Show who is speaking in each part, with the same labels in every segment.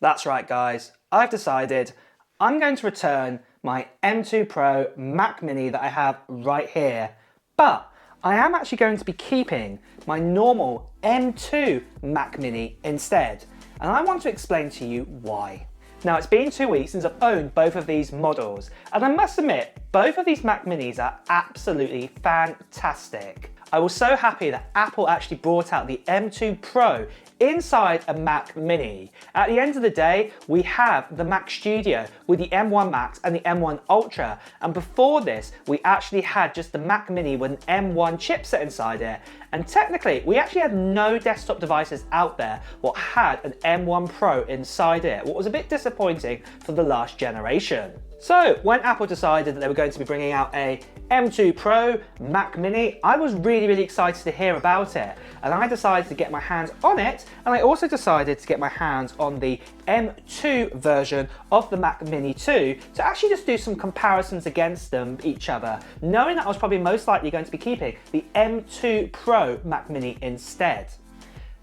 Speaker 1: That's right, guys. I've decided I'm going to return my M2 Pro Mac Mini that I have right here, but I am actually going to be keeping my normal M2 Mac Mini instead, and I want to explain to you why. Now, it's been 2 weeks since I've owned both of these models, and I must admit, both of these Mac Minis are absolutely fantastic. I was so happy that Apple actually brought out the M2 Pro inside a Mac Mini. At the end of the day, we have the Mac Studio with the M1 Max and the M1 Ultra, and before this, we actually had just the Mac Mini with an M1 chipset inside it, and technically, we actually had no desktop devices out there what had an M1 Pro inside it, what was a bit disappointing for the last generation. So when Apple decided that they were going to be bringing out a M2 Pro Mac Mini, I was really excited to hear about it, and I decided to get my hands on it, and I also decided to get my hands on the M2 version of the Mac Mini 2 to actually just do some comparisons against each other, knowing that I was probably most likely going to be keeping the M2 Pro Mac Mini instead.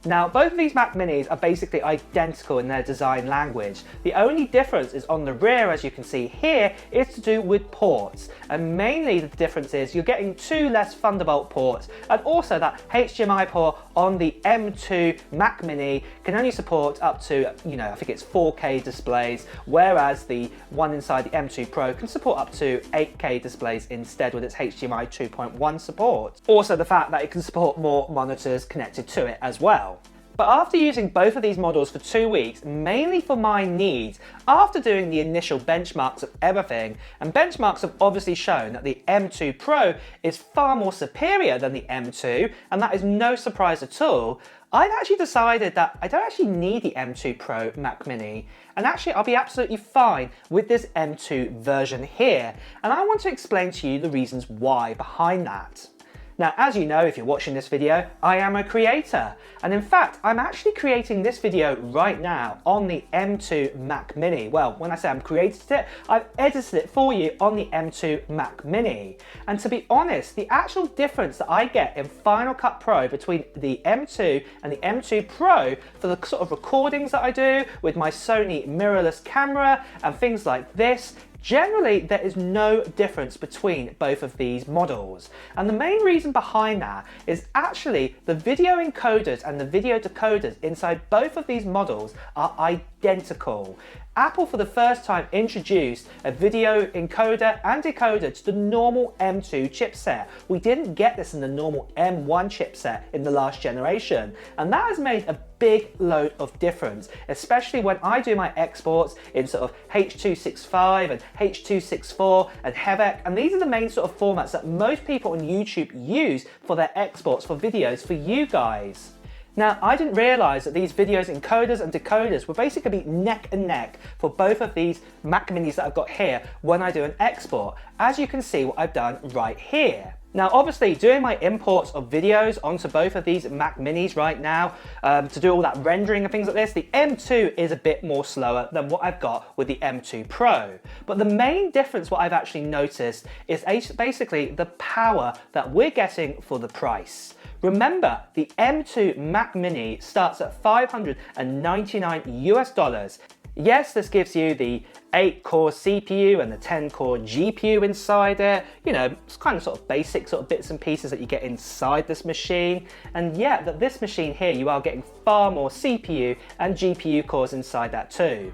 Speaker 1: Now, both of these Mac Minis are basically identical in their design language. The only difference is on the rear, as you can see here, is to do with ports. And mainly the difference is you're getting 2 less Thunderbolt ports, and also that HDMI port on the M2 Mac Mini can only support up to, I think it's 4K displays, whereas the one inside the M2 Pro can support up to 8K displays instead with its HDMI 2.1 support. Also the fact that it can support more monitors connected to it as well. But after using both of these models for 2 weeks, mainly for my needs, after doing the initial benchmarks of everything, and benchmarks have obviously shown that the M2 Pro is far more superior than the M2, and that is no surprise at all, I've actually decided that I don't actually need the M2 Pro Mac Mini, and actually I'll be absolutely fine with this M2 version here, and I want to explain to you the reasons why behind that. Now, as you know, if you're watching this video, I am a creator. And in fact, I'm actually creating this video right now on the M2 Mac Mini. Well, when I say I'm created it, I've edited it for you on the M2 Mac Mini. And to be honest, the actual difference that I get in Final Cut Pro between the M2 and the M2 Pro for the sort of recordings that I do with my Sony mirrorless camera and things like this, generally, there is no difference between both of these models. And the main reason behind that is actually the video encoders and the video decoders inside both of these models are identical. Apple for the first time introduced a video encoder and decoder to the normal M2 chipset. We didn't get this in the normal M1 chipset in the last generation, and that has made a big load of difference, especially when I do my exports in sort of H.265 and H.264 and HEVC, and these are the main sort of formats that most people on YouTube use for their exports for videos for you guys. Now, I didn't realise that these videos encoders and decoders were basically neck and neck for both of these Mac Minis that I've got here when I do an export, as you can see what I've done right here. Now, obviously, doing my imports of videos onto both of these Mac Minis right now, to do all that rendering and things like this, the M2 is a bit more slower than what I've got with the M2 Pro. But the main difference what I've actually noticed is basically the power that we're getting for the price. Remember, the M2 Mac Mini starts at $599 US. Yes, this gives you the 8-core CPU and the 10-core GPU inside it. It's kind of sort of basic sort of bits and pieces that you get inside this machine. And yet, that this machine here, you are getting far more CPU and GPU cores inside that too.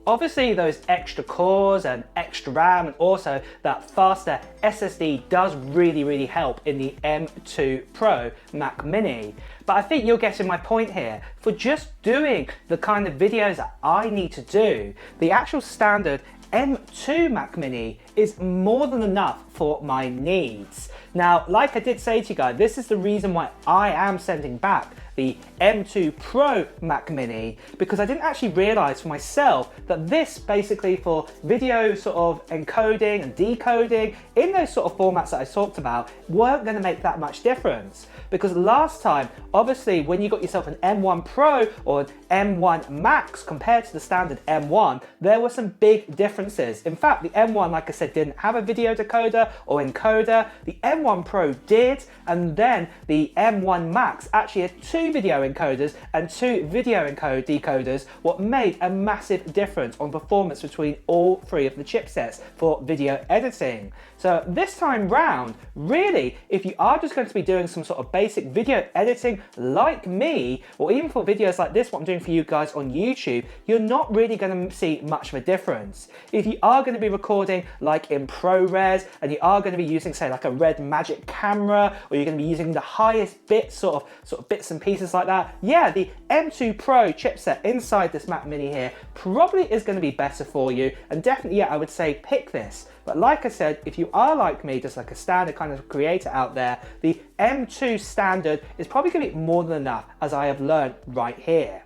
Speaker 1: Obviously, those extra cores and extra RAM and also that faster SSD does really help in the M2 Pro Mac Mini. But I think you're getting my point here. For just doing the kind of videos that I need to do, the actual standard M2 Mac Mini is more than enough for my needs. Now, like I did say to you guys, this is the reason why I am sending back the M2 Pro Mac Mini, because I didn't actually realize for myself that this basically for video sort of encoding and decoding in those sort of formats that I talked about weren't going to make that much difference. Because last time, obviously, when you got yourself an M1 Pro or an M1 Max compared to the standard M1, there were some big differences differences. In fact, the M1, like I said, didn't have a video decoder or encoder. The M1 Pro did, and then the M1 Max actually had 2 video encoders and 2 video decoders, what made a massive difference on performance between all 3 of the chipsets for video editing. So this time round, really, if you are just going to be doing some sort of basic video editing like me, or even for videos like this, what I'm doing for you guys on YouTube, you're not really going to see much of a difference. If you are going to be recording like in ProRes, and you are going to be using, say, like a Red Magic camera, or you're going to be using the highest bits, sort of bits and pieces like that, yeah, the M2 Pro chipset inside this Mac Mini here probably is going to be better for you, and definitely, yeah, I would say pick this. But like I said, if you are like me, just like a standard kind of creator out there, the M2 standard is probably going to be more than enough, as I have learned right here.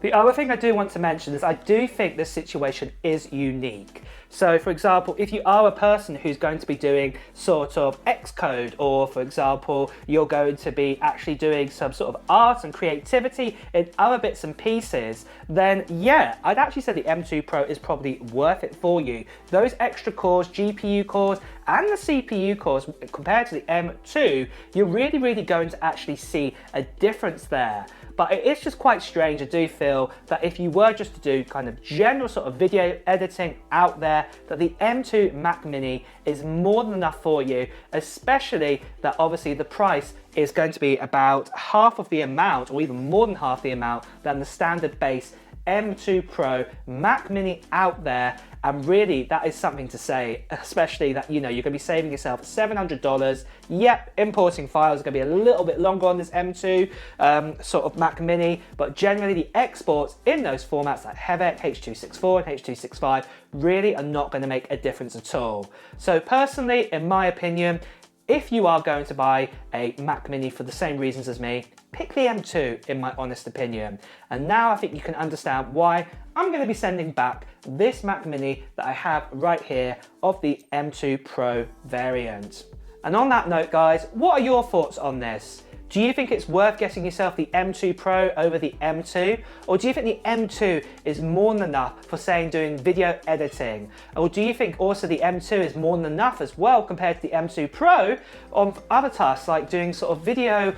Speaker 1: The other thing I do want to mention is I do think this situation is unique. So for example, if you are a person who's going to be doing sort of Xcode, or for example, you're going to be actually doing some sort of art and creativity in other bits and pieces, then yeah, I'd actually say the M2 Pro is probably worth it for you. Those extra cores, GPU cores, and the CPU cores compared to the M2, you're really going to actually see a difference there. But it is just quite strange, I do feel, that if you were just to do kind of general sort of video editing out there, that the M2 Mac Mini is more than enough for you, especially that obviously the price is going to be about half of the amount, or even more than half the amount, than the standard base M2 Pro Mac Mini out there. And really, that is something to say, especially that, you know, you're going to be saving yourself $700. Yep, importing files are going to be a little bit longer on this M2 sort of Mac Mini, but generally the exports in those formats like HEVC, H.264 and H.265 really are not going to make a difference at all. So personally, in my opinion, if you are going to buy a Mac Mini for the same reasons as me, pick the M2 in my honest opinion. And now I think you can understand why I'm going to be sending back this Mac Mini that I have right here of the M2 Pro variant. And on that note guys, what are your thoughts on this? Do you think it's worth getting yourself the M2 Pro over the M2? Or do you think the M2 is more than enough for, saying, doing video editing? Or do you think also the M2 is more than enough as well compared to the M2 Pro on other tasks like doing sort of video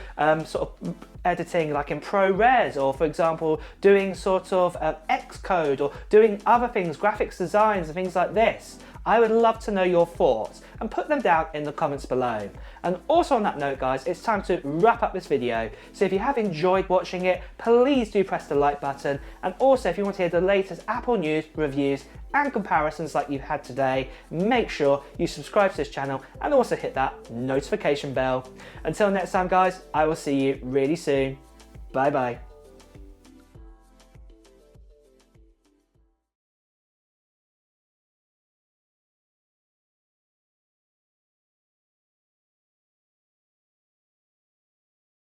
Speaker 1: editing like in ProRes, or for example doing sort of Xcode, or doing other things, graphics designs and things like this? I would love to know your thoughts, and put them down in the comments below. And also on that note guys, it's time to wrap up this video. So if you have enjoyed watching it, please do press the like button. And also if you want to hear the latest Apple news, reviews and comparisons like you've had today, make sure you subscribe to this channel and also hit that notification bell. Until next time guys, I will see you really soon. Bye bye.